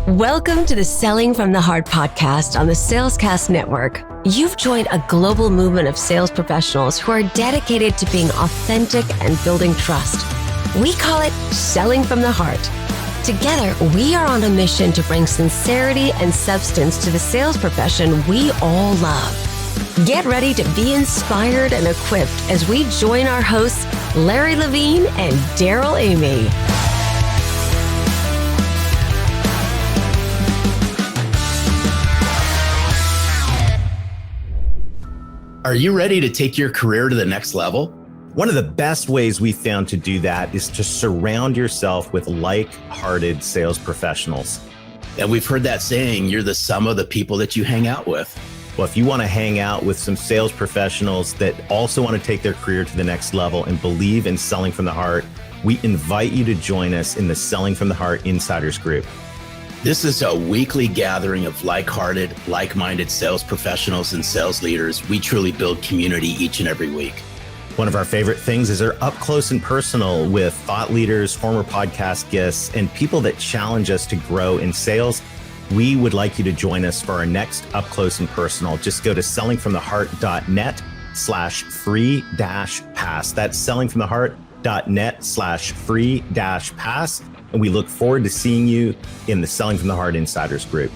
Welcome to the Selling from the Heart podcast on the Salescast Network. You've joined a global movement of sales professionals who are dedicated to being authentic and building trust. We call it Selling from the Heart. Together, we are on a mission to bring sincerity and substance to the sales profession we all love. Get ready to be inspired and equipped as we join our hosts, Larry Levine and Darrell Amy. Are you ready to take your career to the next level? One of the best ways we found to do that is to surround yourself with like-hearted sales professionals. And we've heard that saying, you're the sum of the people that you hang out with. Well, if you want to hang out with some sales professionals that also want to take their career to the next level and believe in selling from the heart, we invite you to join us in the Selling from the Heart Insiders Group. This is a weekly gathering of like-hearted, like-minded sales professionals and sales leaders. We truly build community each and every week. One of our favorite things is our up close and personal with thought leaders, former podcast guests, and people that challenge us to grow in sales. We would like you to join us for our next up close and personal. Just go to sellingfromtheheart.net/free-pass. That's sellingfromtheheart.net/free-pass. And we look forward to seeing you in the Selling from the Heart Insiders Group.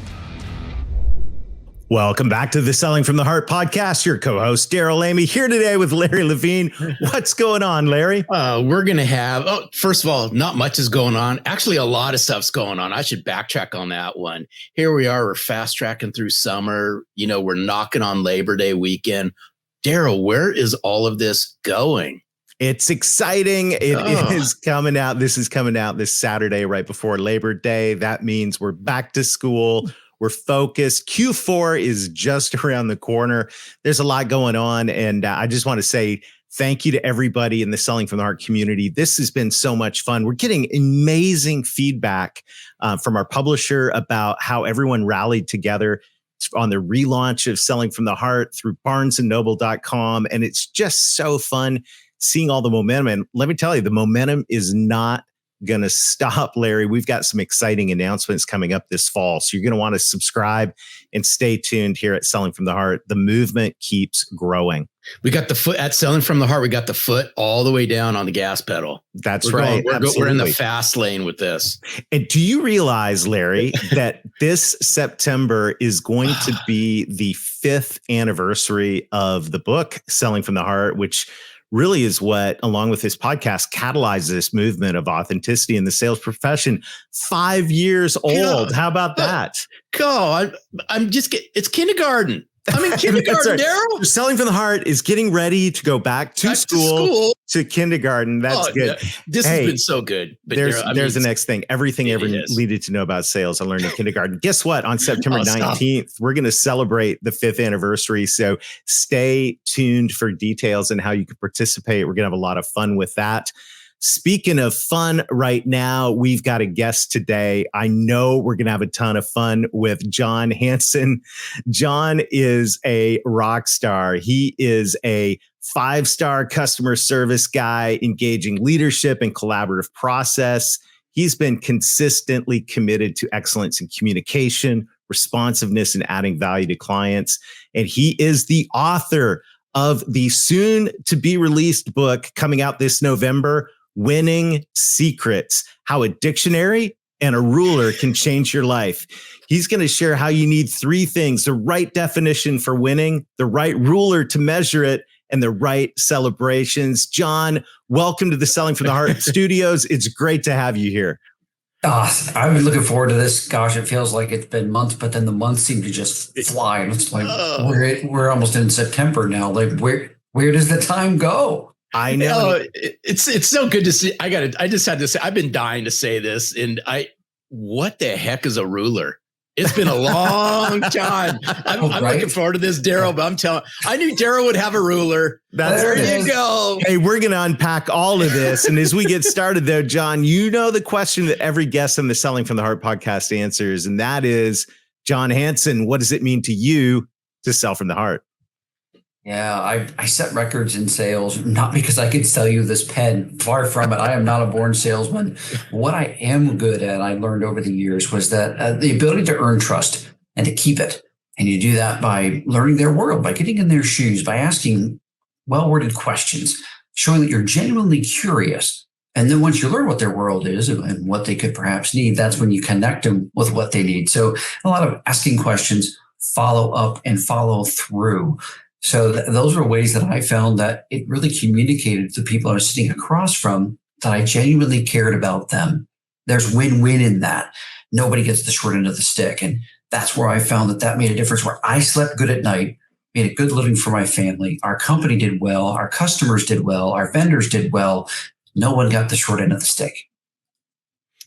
Welcome back to the Selling from the Heart podcast. Your co-host, Darrell Amy, here today with Larry Levine. What's going on, Larry? We're going to have, first of all, not much is going on. Actually, a lot of stuff's going on. I should backtrack on that one. Here we are. We're fast tracking through summer. You know, we're knocking on Labor Day weekend. Darrell, where is all of this going? It's exciting. It is coming out. This is coming out this Saturday, right before Labor Day. That means we're back to school. We're focused. Q4 is just around the corner. There's a lot going on. And I just want to say thank you to everybody in the Selling from the Heart community. This has been so much fun. We're getting amazing feedback from our publisher about how everyone rallied together on the relaunch of Selling from the Heart through barnesandnoble.com. And it's just so fun seeing all the momentum. And let me tell you, the momentum is not going to stop, Larry. We've got some exciting announcements coming up this fall. So you're going to want to subscribe and stay tuned here at Selling from the Heart. The movement keeps growing. We got the foot at Selling from the Heart. We got the foot all the way down on the gas pedal. That's right. We're in the fast lane with this. And do you realize, Larry, that this September is going to be the 5th anniversary of the book, Selling from the Heart, which really is what, along with this podcast, catalyzes this movement of authenticity in the sales profession. 5 years old. How about that? I'm just it's kindergarten. I'm in kindergarten, Darrell. Selling from the Heart is getting ready to go back to school to kindergarten. That's good. Yeah. This has been so good. But there's the next thing. Everything ever needed to know about sales I learned in kindergarten. Guess what? On September 19th, we're going to celebrate the 5th anniversary. So stay tuned for details and how you can participate. We're going to have a lot of fun with that. Speaking of fun right now, we've got a guest today. I know we're going to have a ton of fun with John Hanson. John is a rock star. He is a 5-star customer service guy, engaging leadership and collaborative process. He's been consistently committed to excellence in communication, responsiveness, and adding value to clients. And he is the author of the soon to be released book coming out this November, Winning Secrets, How a Dictionary and a Ruler Can Change Your Life. He's going to share how you need 3 things: the right definition for winning, the right ruler to measure it, and the right celebrations. John, welcome to the Selling from the Heart studios. It's great to have you here. I've been looking forward to this. Gosh, it feels like it's been months, but then the months seem to just fly. And it's like we're almost in September now. Like where does the time go? I know. It's so good to see. I just had to say, I've been dying to say this. And what the heck is a ruler? It's been a long time. I'm looking forward to this, Darrell, but I knew Darrell would have a ruler. There you go. Hey, we're going to unpack all of this. And as we get started though, John, you know the question that every guest on the Selling from the Heart podcast answers, and that is, John Hanson, what does it mean to you to sell from the heart? Yeah, I set records in sales, not because I could sell you this pen. Far from it. I am not a born salesman. What I am good at, I learned over the years, was that the ability to earn trust and to keep it. And you do that by learning their world, by getting in their shoes, by asking well-worded questions, showing that you're genuinely curious. And then once you learn what their world is and what they could perhaps need, that's when you connect them with what they need. So a lot of asking questions, follow up and follow through. So those were ways that I found that it really communicated to the people I was sitting across from that I genuinely cared about them. There's win-win in that. Nobody gets the short end of the stick. And that's where I found that made a difference, where I slept good at night, made a good living for my family. Our company did well. Our customers did well. Our vendors did well. No one got the short end of the stick.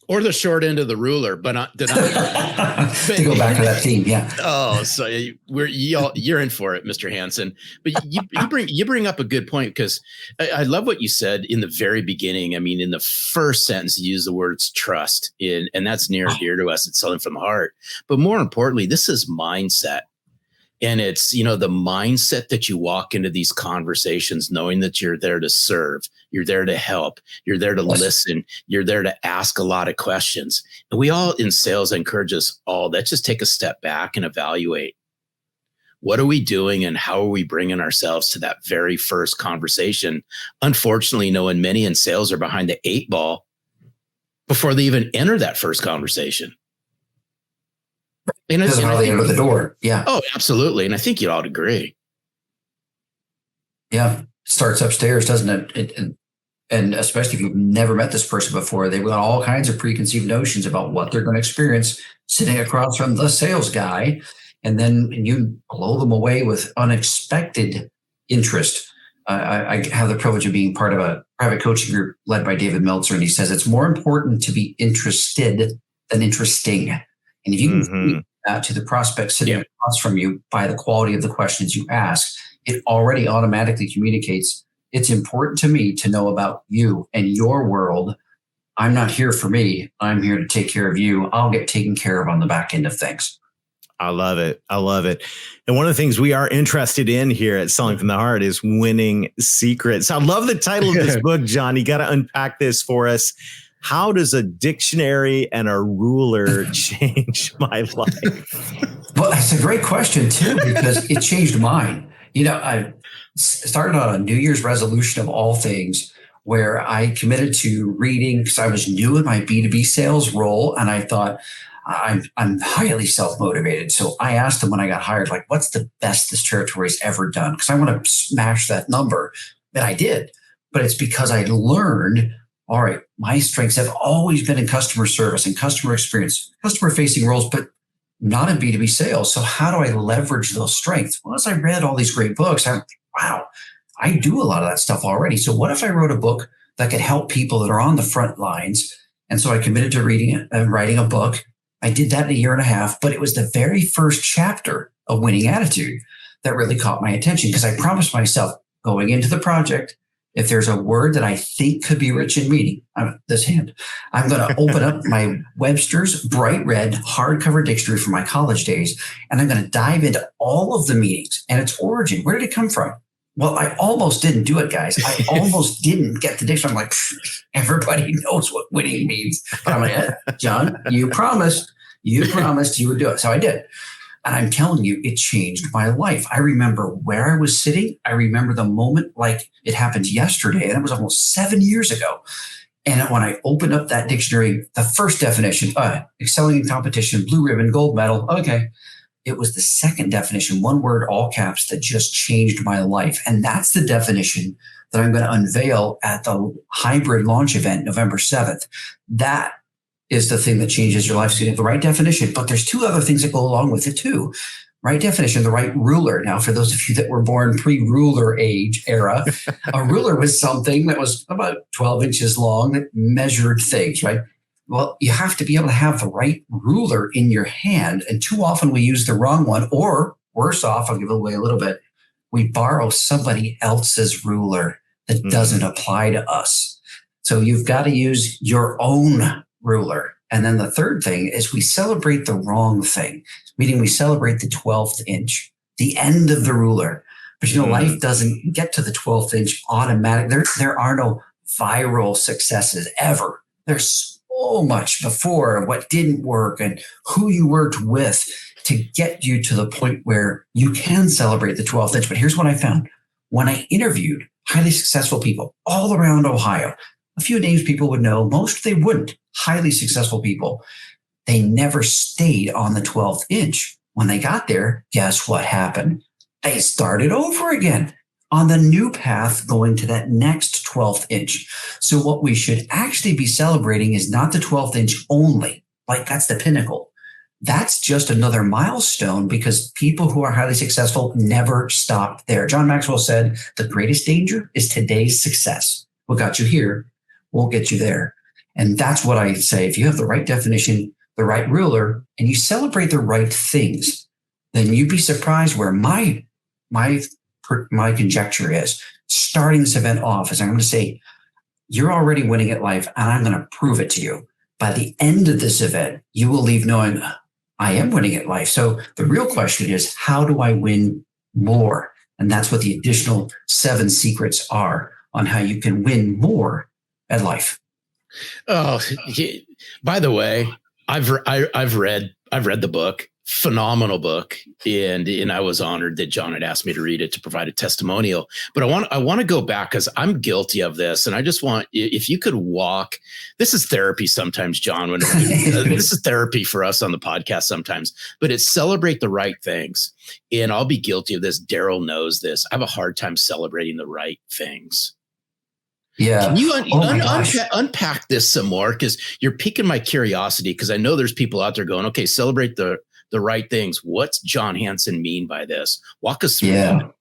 Or the short end of the ruler, but not to go back to that theme, yeah. Oh, so you're in for it, Mr. Hanson. But you bring up a good point, because I love what you said in the very beginning. I mean, in the first sentence, you use the words trust, and that's near and dear to us. It's something from the heart. But more importantly, this is mindset. And it's, the mindset that you walk into these conversations knowing that you're there to serve, you're there to help, you're there to listen, you're there to ask a lot of questions. And we all in sales encourage us all, let's just take a step back and evaluate. What are we doing and how are we bringing ourselves to that very first conversation? Unfortunately, knowing many in sales are behind the 8 ball before they even enter that first conversation. And it's how they enter the door. Yeah. Oh, absolutely. And I think you'd all agree. Yeah. It starts upstairs, doesn't it? And especially if you've never met this person before, they've got all kinds of preconceived notions about what they're going to experience sitting across from the sales guy. And then you blow them away with unexpected interest. I have the privilege of being part of a private coaching group led by David Meltzer. And he says it's more important to be interested than interesting. And if you can speak that to the prospect sitting across from you by the quality of the questions you ask, it already automatically communicates, it's important to me to know about you and your world. I'm not here for me. I'm here to take care of you. I'll get taken care of on the back end of things. I love it. I love it. And one of the things we are interested in here at Selling from the Heart is winning secrets. I love the title of this book, John. You got to unpack this for us. How does a dictionary and a ruler change my life? Well, that's a great question, too, because it changed mine. I started on a New Year's resolution of all things, where I committed to reading because I was new in my B2B sales role. And I thought, I'm highly self-motivated. So I asked them when I got hired, like, what's the best this territory's ever done? Because I want to smash that number. And I did. But it's because I learned, all right, my strengths have always been in customer service and customer experience, customer-facing roles, but not in B2B sales. So how do I leverage those strengths? Well, as I read all these great books, I'm like, wow, I do a lot of that stuff already. So what if I wrote a book that could help people that are on the front lines? And so I committed to reading it and writing a book. I did that in 1.5 years, but it was the very first chapter of Winning Attitude that really caught my attention, because I promised myself going into the project, if there's a word that I think could be rich in meaning, I'm going to open up my Webster's bright red hardcover dictionary from my college days, and I'm going to dive into all of the meanings and its origin. Where did it come from? Well, I almost didn't do it, guys. I almost didn't get the dictionary. I'm like, everybody knows what winning means. But I'm like, John, you promised you would do it. So I did. And I'm telling you, it changed my life. I remember where I was sitting. I remember the moment like it happened yesterday. And it was almost 7 years ago. And when I opened up that dictionary, the first definition, excelling in competition, blue ribbon, gold medal. Okay. It was the second definition, one word, all caps, that just changed my life. And that's the definition that I'm going to unveil at the hybrid launch event, November 7th. That is the thing that changes your life. So you have the right definition, but there's 2 other things that go along with it too. Right definition, the right ruler. Now, for those of you that were born pre-ruler age era, a ruler was something that was about 12 inches long that measured things, right? Well, you have to be able to have the right ruler in your hand. And too often we use the wrong one, or worse off, I'll give it away a little bit, we borrow somebody else's ruler that doesn't apply to us. So you've got to use your own ruler. And then the third thing is we celebrate the wrong thing, meaning we celebrate the 12th inch, the end of the ruler. But life doesn't get to the 12th inch automatic. There are no viral successes ever. There's so much before what didn't work and who you worked with to get you to the point where you can celebrate the 12th inch. But here's what I found. When I interviewed highly successful people all around Ohio, a few names people would know, most they wouldn't, highly successful people, they never stayed on the 12th inch. When they got there, guess what happened? They started over again on the new path going to that next 12th inch. So what we should actually be celebrating is not the 12th inch only, like that's the pinnacle. That's just another milestone because people who are highly successful never stopped there. John Maxwell said, the greatest danger is today's success. What got you here won't get you there. And that's what I say. If you have the right definition, the right ruler, and you celebrate the right things, then you'd be surprised where my conjecture is. Starting this event off is I'm going to say, you're already winning at life, and I'm going to prove it to you. By the end of this event, you will leave knowing I am winning at life. So the real question is, how do I win more? And that's what the additional 7 secrets are on how you can win more at life. Oh, by the way, I've read the book. Phenomenal book, and I was honored that John had asked me to read it to provide a testimonial. But I want to go back because I'm guilty of this, and I just want, if you could walk. This is therapy sometimes, John. When this is therapy for us on the podcast sometimes, but it's celebrate the right things. And I'll be guilty of this. Darrell knows this. I have a hard time celebrating the right things. Yeah. Can you unpack this some more? Because you're piquing my curiosity, because I know there's people out there going, okay, celebrate the right things. What's John Hanson mean by this? Walk us through that.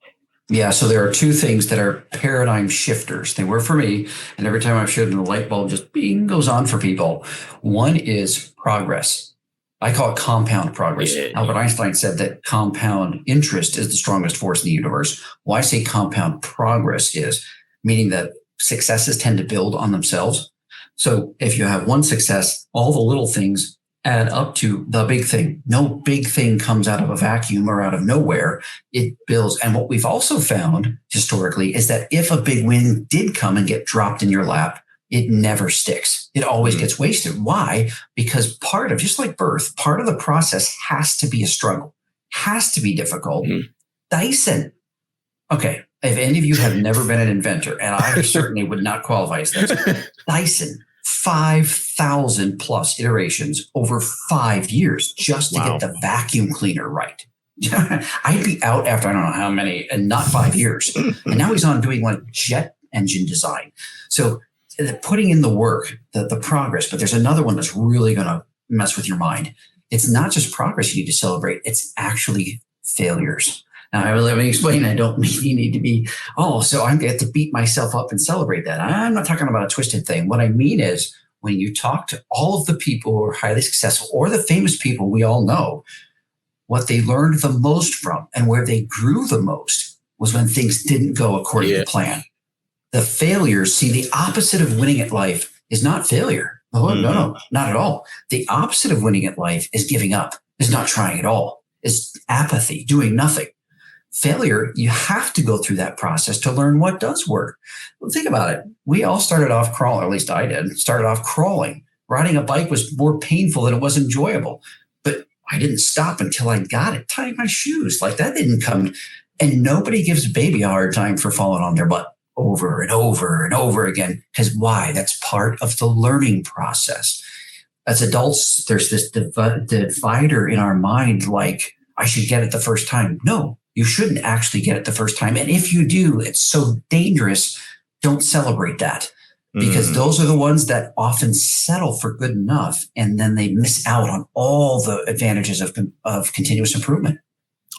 Yeah. So there are 2 things that are paradigm shifters. They were for me. And every time I've showed them, the light bulb just bing goes on for people. One is progress. I call it compound progress. Yeah. Albert Einstein said that compound interest is the strongest force in the universe. Why I say compound progress is meaning that successes tend to build on themselves. So if you have one success, all the little things add up to the big thing. No big thing comes out of a vacuum or out of nowhere. It builds. And what we've also found historically is that if a big win did come and get dropped in your lap, it never sticks. It always gets wasted. Why? Because part of, just like birth, part of the process has to be a struggle, has to be difficult. Dyson. Okay. If any of you have never been an inventor, and I certainly would not qualify as this, Dyson, 5,000 plus iterations over 5 years just to get the vacuum cleaner right. I'd be out after I don't know how many, and not 5 years. And now he's on doing like jet engine design. So putting in the work, the progress, but there's another one that's really going to mess with your mind. It's not just progress you need to celebrate. It's actually failures. Now, let me explain. I don't mean you need to be, so I'm going to have to beat myself up and celebrate that. I'm not talking about a twisted thing. What I mean is when you talk to all of the people who are highly successful or the famous people we all know, what they learned the most from and where they grew the most was when things didn't go according to plan. The failures, see, the opposite of winning at life is not failure. No, not at all. The opposite of winning at life is giving up, is not trying at all, is apathy, doing nothing. Failure, you have to go through that process to learn what does work. Well, think about it. We all started off crawling, or at least I did, started off crawling. Riding a bike was more painful than it was enjoyable. But I didn't stop until I got it. Tying my shoes, like that didn't come. And nobody gives a baby a hard time for falling on their butt over and over and over again. Because why? That's part of the learning process. As adults, there's this divider in our mind, like, I should get it the first time. No. You shouldn't actually get it the first time. And if you do, it's so dangerous. Don't celebrate that because those are the ones that often settle for good enough. And then they miss out on all the advantages of continuous improvement.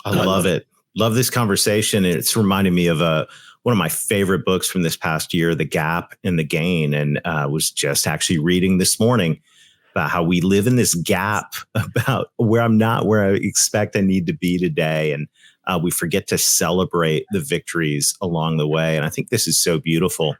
I love it. Love this conversation. It's reminding me of one of my favorite books from this past year, The Gap and the Gain. And I was just actually reading this morning about how we live in this gap about where I'm not where I expect I need to be today. And we forget to celebrate the victories along the way. And I think this is so beautiful.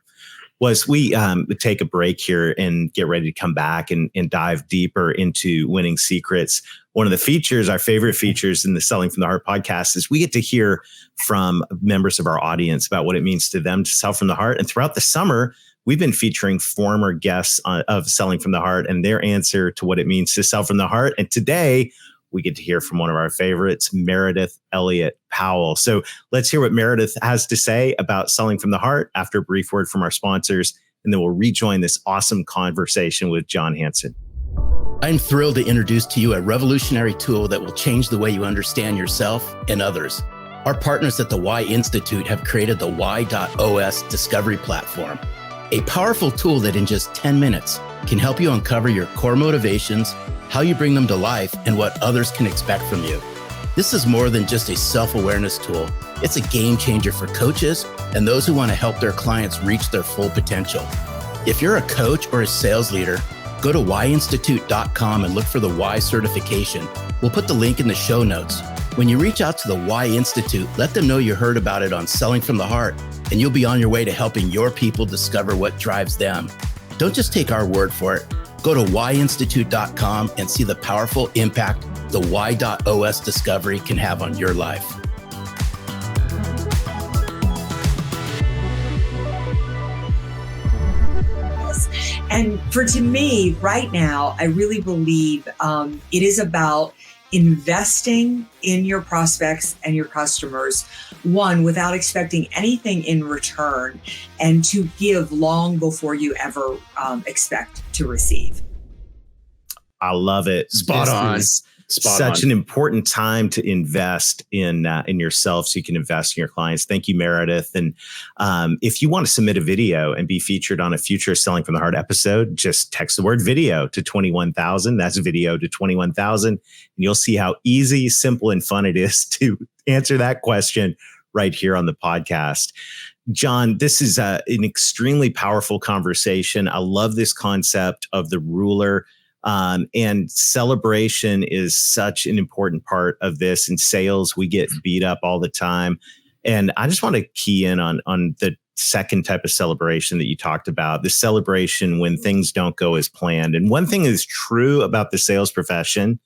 was we would take a break here and get ready to come back and dive deeper into winning secrets. One of the features, our favorite features in the Selling from the Heart podcast, is we get to hear from members of our audience about what it means to them to sell from the heart. And throughout the summer, we've been featuring former guests of Selling from the Heart and their answer to what it means to sell from the heart. And today, we get to hear from one of our favorites, Meredith Elliott Powell. So let's hear what Meredith has to say about Selling from the Heart after a brief word from our sponsors, and then we'll rejoin this awesome conversation with John Hanson. I'm thrilled to introduce to you a revolutionary tool that will change the way you understand yourself and others. Our partners at the Y Institute have created the Y.OS Discovery Platform, a powerful tool that in just 10 minutes can help you uncover your core motivations, how you bring them to life, and what others can expect from you. This is more than just a self-awareness tool. It's a game changer for coaches and those who want to help their clients reach their full potential. If you're a coach or a sales leader, go to yinstitute.com and look for the Y certification. We'll put the link in the show notes. When you reach out to the Y Institute, let them know you heard about it on Selling from the Heart, and you'll be on your way to helping your people discover what drives them. Don't just take our word for it. Go to yinstitute.com and see the powerful impact the Y.OS discovery can have on your life. And to me, right now, I really believe it is about investing in your prospects and your customers, one, without expecting anything in return, and to give long before you ever expect to receive. I love it. Spot on. Such an important time to invest in yourself so you can invest in your clients. Thank you, Meredith. And if you want to submit a video and be featured on a future Selling from the Heart episode, just text the word video to 21,000. That's video to 21,000. And you'll see how easy, simple, and fun it is to answer that question right here on the podcast. John, this is an extremely powerful conversation. I love this concept of the ruler. And celebration is such an important part of this. In sales, we get beat up all the time. And I just want to key in on the second type of celebration that you talked about, the celebration when things don't go as planned. And one thing is true about the sales profession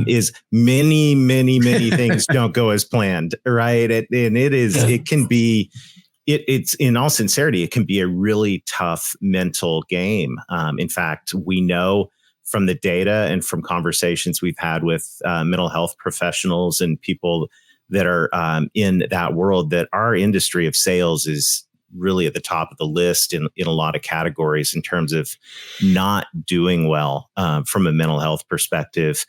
is many, many, many things don't go as planned, right? It can be, it's in all sincerity, it can be a really tough mental game. In fact, we know from the data and from conversations we've had with mental health professionals and people that are in that world, that our industry of sales is really at the top of the list in a lot of categories in terms of not doing well from a mental health perspective.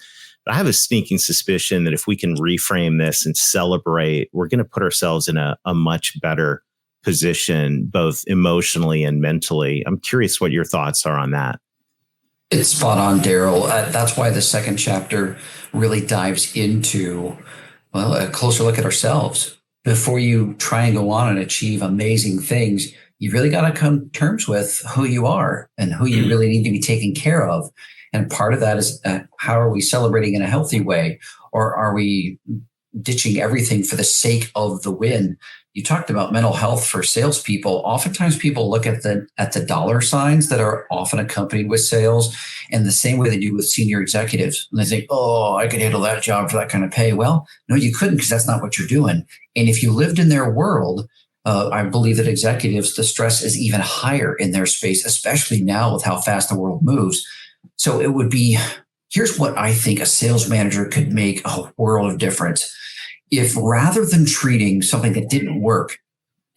But I have a sneaking suspicion that if we can reframe this and celebrate, we're going to put ourselves in a much better position, both emotionally and mentally. I'm curious what your thoughts are on that. It's spot on, Darrell. That's why the second chapter really dives into, a closer look at ourselves. Before you try and go on and achieve amazing things, you really got to come to terms with who you are and who you really need to be taking care of. And part of that is how are we celebrating in a healthy way? Or are we ditching everything for the sake of the win? You talked about mental health for salespeople. Oftentimes people look at the dollar signs that are often accompanied with sales, and the same way they do with senior executives. And they think, oh, I could handle that job for that kind of pay. Well, no, you couldn't, because that's not what you're doing. And if you lived in their world, I believe that executives, the stress is even higher in their space, especially now with how fast the world moves. So it would be, here's what I think a sales manager could make a world of difference. If rather than treating something that didn't work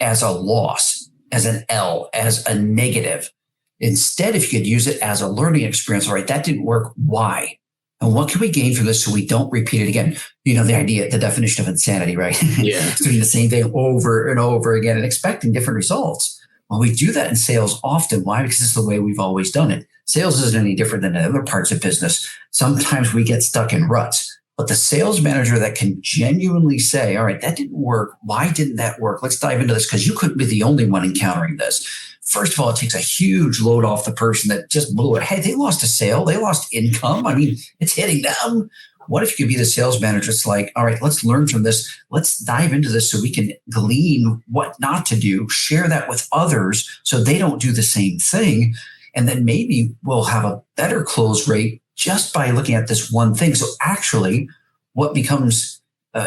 as a loss, as an L, as a negative, instead, if you could use it as a learning experience, all right, that didn't work. Why? And what can we gain from this so we don't repeat it again? You know, the definition of insanity, right? Yeah. Doing the same thing over and over again and expecting different results. Well, we do that in sales often. Why? Because it's the way we've always done it. Sales isn't any different than other parts of business. Sometimes we get stuck in ruts. But the sales manager that can genuinely say, all right, that didn't work. Why didn't that work? Let's dive into this, because you couldn't be the only one encountering this. First of all, it takes a huge load off the person that just blew it. Hey, they lost a sale. They lost income. I mean, it's hitting them. What if you could be the sales manager? It's like, all right, let's learn from this. Let's dive into this so we can glean what not to do, share that with others so they don't do the same thing. And then maybe we'll have a better close rate just by looking at this one thing. So actually, what becomes,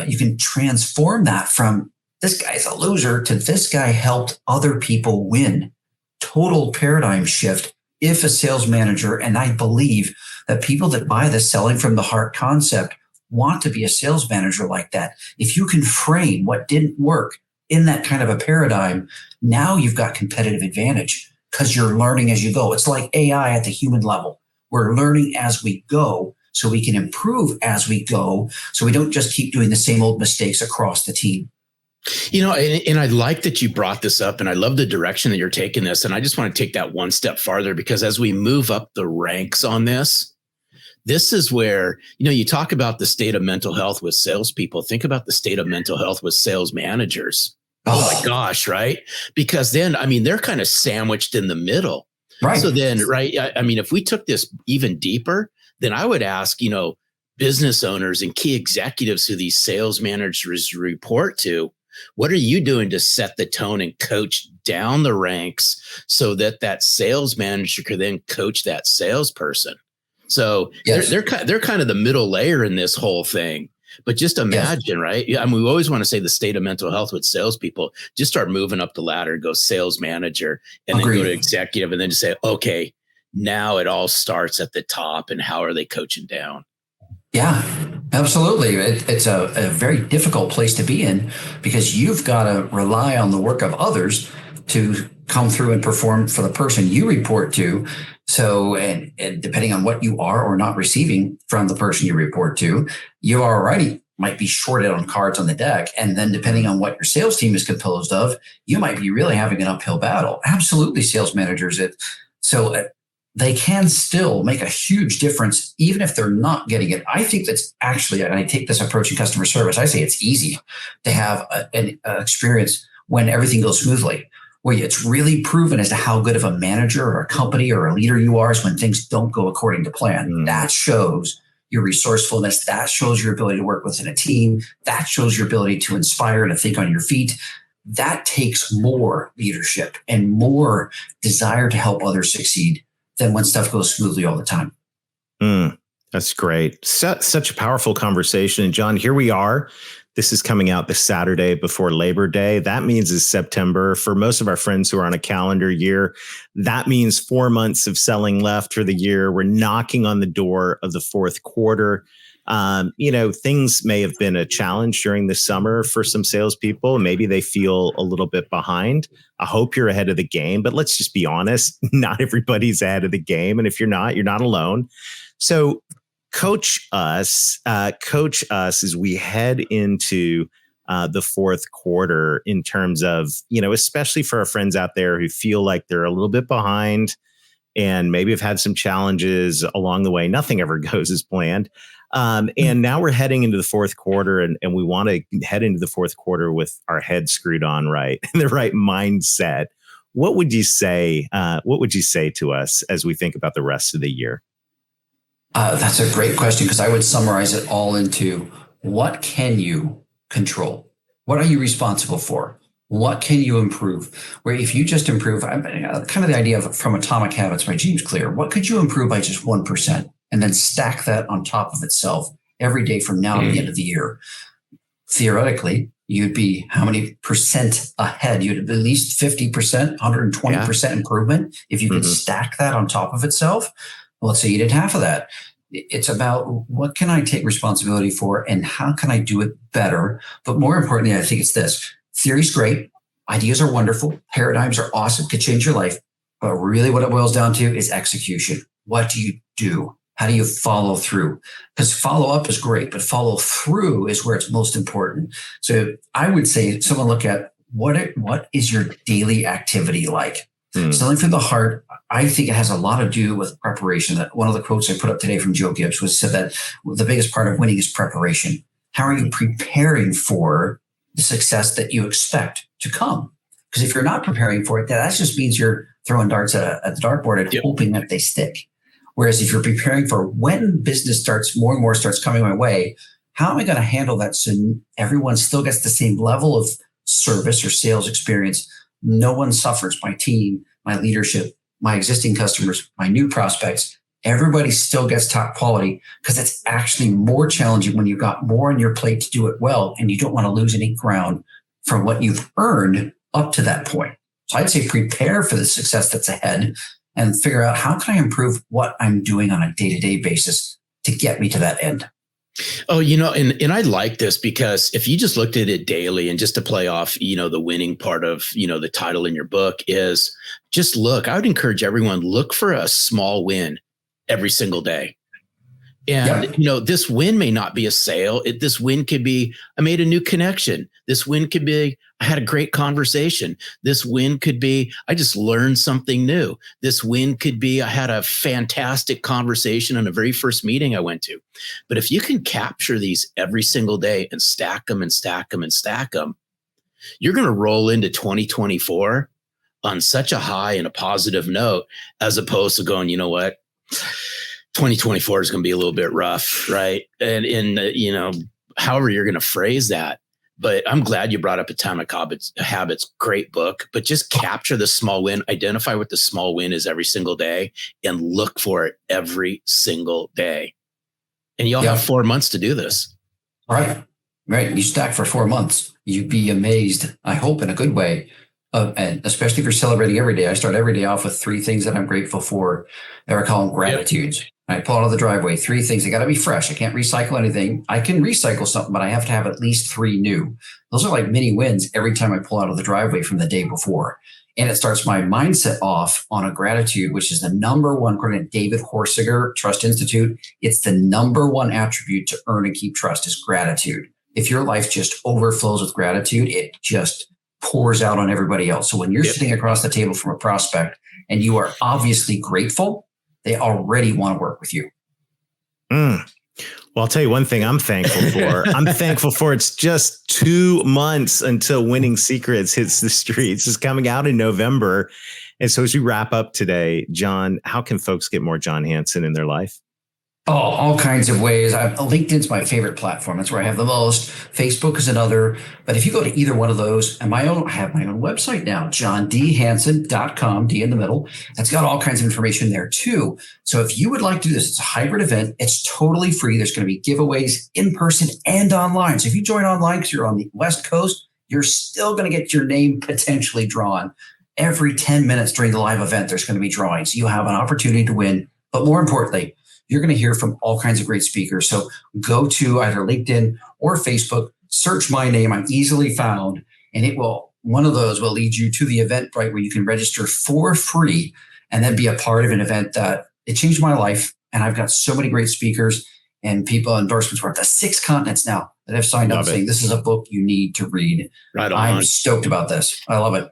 you can transform that from this guy's a loser to this guy helped other people win. Total paradigm shift. If a sales manager, and I believe that people that buy the selling from the heart concept want to be a sales manager like that. If you can frame what didn't work in that kind of a paradigm, now you've got competitive advantage because you're learning as you go. It's like AI at the human level. We're learning as we go so we can improve as we go. So we don't just keep doing the same old mistakes across the team. You know, and I like that you brought this up, and I love the direction that you're taking this. And I just want to take that one step farther, because as we move up the ranks on this is where, you know, you talk about the state of mental health with salespeople. Think about the state of mental health with sales managers. Oh my gosh, right? Because then, I mean, they're kind of sandwiched in the middle. Right. So then, right, I mean, if we took this even deeper, then I would ask, you know, business owners and key executives who these sales managers report to, what are you doing to set the tone and coach down the ranks so that that sales manager can then coach that salesperson? So yes, they're kind of the middle layer in this whole thing. But just imagine, right? I mean, we always want to say the state of mental health with salespeople. Just start moving up the ladder and go sales manager, and then go to executive, and then just say, okay, now it all starts at the top, and how are they coaching down? Yeah, absolutely. It's a very difficult place to be in, because you've got to rely on the work of others to come through and perform for the person you report to. So, and depending on what you are or not receiving from the person you report to, you already might be shorted on cards on the deck. And then depending on what your sales team is composed of, you might be really having an uphill battle. Absolutely, sales managers. They can still make a huge difference, even if they're not getting it. I think that's actually, and I take this approach in customer service, I say it's easy to have an experience when everything goes smoothly, where it's really proven as to how good of a manager or a company or a leader you are is when things don't go according to plan. That shows your resourcefulness. That shows your ability to work within a team. That shows your ability to inspire and to think on your feet. That takes more leadership and more desire to help others succeed than when stuff goes smoothly all the time. That's great. Such a powerful conversation. And John, here we are. This is coming out this Saturday before Labor Day. That means it's September. For most of our friends who are on a calendar year, that means 4 months of selling left for the year. We're knocking on the door of the fourth quarter. Things may have been a challenge during the summer for some salespeople. Maybe they feel a little bit behind. I hope you're ahead of the game, but let's just be honest. Not everybody's ahead of the game. And if you're not alone. So coach us as we head into the fourth quarter in terms of, especially for our friends out there who feel like they're a little bit behind and maybe have had some challenges along the way. Nothing ever goes as planned. And now we're heading into the fourth quarter, and we want to head into the fourth quarter with our head screwed on right and the right mindset. What would you say? What would you say to us as we think about the rest of the year? That's a great question, because I would summarize it all into: what can you control? What are you responsible for? What can you improve? Where if you just improve, kind of the idea of From Atomic Habits by James Clear, what could you improve by just 1%? And then stack that on top of itself every day from now to the end of the year. Theoretically, you'd be how many percent ahead? You'd have at least 50%, 120% improvement if you could stack that on top of itself. Well, let's say you did half of that. It's about what can I take responsibility for and how can I do it better? But more importantly, I think it's this. Theory's great. Ideas are wonderful. Paradigms are awesome. Could change your life. But really what it boils down to is execution. What do you do? How do you follow through? Because follow up is great, but follow through is where it's most important. So I would say someone look at what is your daily activity like? Selling from the heart, I think it has a lot to do with preparation. One of the quotes I put up today from Joe Gibbs said that the biggest part of winning is preparation. How are you preparing for the success that you expect to come? Because if you're not preparing for it, that just means you're throwing darts at the dartboard and hoping that they stick. Whereas if you're preparing for when business starts, more and more starts coming my way, how am I going to handle that so everyone still gets the same level of service or sales experience? No one suffers. My team, my leadership, my existing customers, my new prospects, everybody still gets top quality, because it's actually more challenging when you've got more on your plate to do it well, and you don't want to lose any ground from what you've earned up to that point. So I'd say prepare for the success that's ahead and figure out, how can I improve what I'm doing on a day-to-day basis to get me to that end? Oh, and I like this, because if you just looked at it daily, and just to play off, the winning part of, the title in your book is just look. I would encourage everyone, look for a small win every single day. And, this win may not be a sale. This win could be, I made a new connection. This win could be, I had a great conversation. This win could be, I just learned something new. This win could be, I had a fantastic conversation in the very first meeting I went to. But if you can capture these every single day and stack them and stack them and stack them, you're going to roll into 2024 on such a high and a positive note, as opposed to going, you know what? 2024 is going to be a little bit rough, right? And however you're going to phrase that. But I'm glad you brought up Atomic Habits. Great book. But just capture the small win, identify what the small win is every single day, and look for it every single day. And you'll have 4 months to do this. Right. You stack for 4 months. You'd be amazed, I hope in a good way. And especially if you're celebrating every day. I start every day off with 3 things that I'm grateful for. That I call them gratitudes. I pull out of the driveway, 3 things. They got to be fresh. I can't recycle anything. I can recycle something, but I have to have at least 3 new. Those are like mini wins every time I pull out of the driveway from the day before. And it starts my mindset off on a gratitude, which is the number one, according to David Horsiger, Trust Institute. It's the number one attribute to earn and keep trust is gratitude. If your life just overflows with gratitude, it just pours out on everybody else. So when you're sitting across the table from a prospect and you are obviously grateful, they already want to work with you. Well, I'll tell you one thing I'm thankful for. I'm thankful for it's just 2 months until Winning Secrets hits the streets. It's coming out in November. And so as we wrap up today, John, how can folks get more John Hanson in their life? Oh, all kinds of ways. LinkedIn's my favorite platform. That's where I have the most. Facebook is another. But if you go to either one of those, and I have my own website now, johndhanson.com, D in the middle. That's got all kinds of information there too. So if you would like to do this, it's a hybrid event. It's totally free. There's going to be giveaways in person and online. So if you join online because you're on the West Coast, you're still going to get your name potentially drawn. Every 10 minutes during the live event, there's going to be drawings. You'll have an opportunity to win. But more importantly, you're going to hear from all kinds of great speakers. So go to either LinkedIn or Facebook, search my name. I'm easily found, and one of those will lead you to the Eventbrite where you can register for free and then be a part of an event that it changed my life. And I've got so many great speakers and people endorsements. We're at the 6 continents now that have signed up saying this is a book you need to read. Right on. I'm stoked about this. I love it.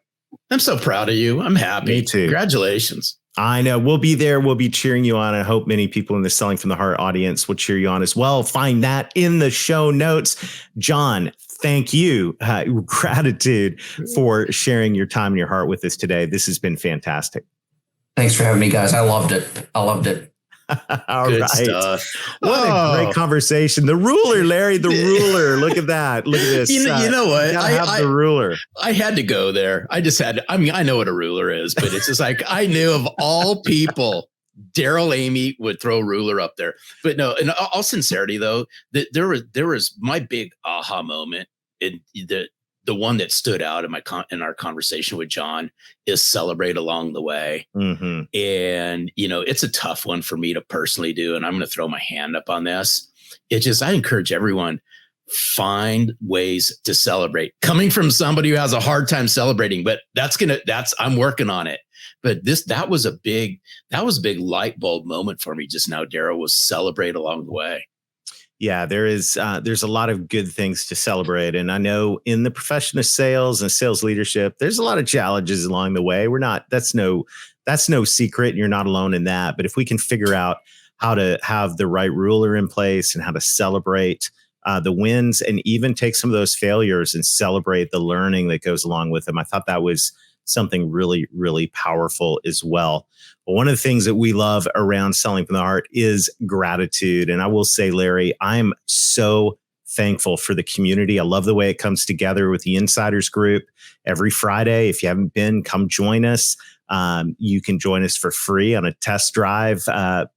I'm so proud of you. I'm happy. Me too. Congratulations. I know. We'll be there. We'll be cheering you on. I hope many people in the Selling from the Heart audience will cheer you on as well. Find that in the show notes. John, thank you. Gratitude for sharing your time and your heart with us today. This has been fantastic. Thanks for having me, guys. I loved it. All Good right. stuff. What a great conversation. The ruler, Larry, the ruler. Look at that. Look at this. You know what? I have the ruler. I had to go there. I just had to, I know what a ruler is, but it's just like, I knew of all people, Darrell Amy would throw ruler up there. But no, in all sincerity though, there was my big aha moment in the one that stood out in our conversation with John is celebrate along the way. Mm-hmm. And, it's a tough one for me to personally do. And I'm going to throw my hand up on this. I encourage everyone, find ways to celebrate. Coming from somebody who has a hard time celebrating, but I'm working on it. But that was a big light bulb moment for me just now, Darrell, was celebrate along the way. Yeah, there's a lot of good things to celebrate. And I know in the profession of sales and sales leadership, there's a lot of challenges along the way. That's no secret. And you're not alone in that. But if we can figure out how to have the right ruler in place and how to celebrate the wins and even take some of those failures and celebrate the learning that goes along with them, I thought that was something really, really powerful as well. But one of the things that we love around Selling from the Heart is gratitude. And I will say, Larry, I'm so thankful for the community. I love the way it comes together with the Insiders Group every Friday. If you haven't been, come join us. You can join us for free on a test drive.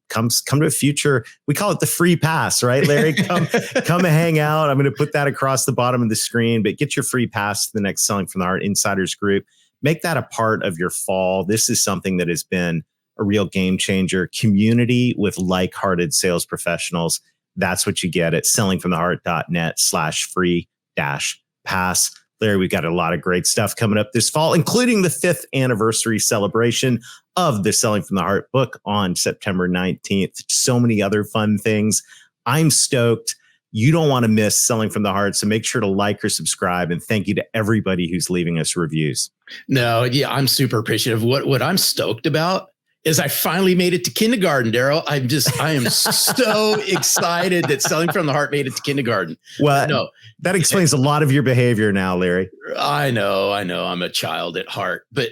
Come to a future. We call it the free pass, right, Larry? Come and hang out. I'm going to put that across the bottom of the screen, but get your free pass to the next Selling from the Heart Insiders Group. Make that a part of your fall. This is something that has been a real game changer. Community with like-hearted sales professionals. That's what you get at sellingfromtheheart.net/free-pass. Larry, we've got a lot of great stuff coming up this fall, including the 5th anniversary celebration of the Selling from the Heart book on September 19th. So many other fun things. I'm stoked. You don't want to miss Selling from the Heart, so make sure to like or subscribe. And thank you to everybody who's leaving us reviews. No, yeah, I'm super appreciative. What I'm stoked about is I finally made it to kindergarten, Darrell. I am so excited that Selling from the Heart made it to kindergarten. Well, no, that explains a lot of your behavior now, Larry. I know. I'm a child at heart, but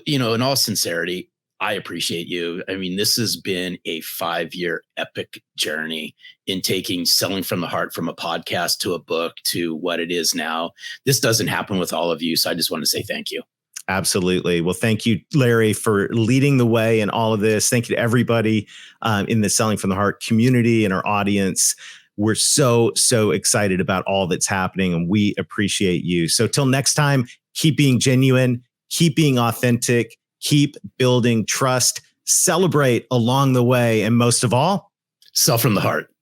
in all sincerity, I appreciate you. I mean, this has been a 5-year epic journey in taking Selling from the Heart from a podcast to a book to what it is now. This doesn't happen with all of you. So I just want to say thank you. Absolutely. Well, thank you, Larry, for leading the way in all of this. Thank you to everybody in the Selling from the Heart community and our audience. We're so excited about all that's happening, and we appreciate you. So till next time, keep being genuine, keep being authentic, keep building trust, celebrate along the way, and most of all, sell from the heart.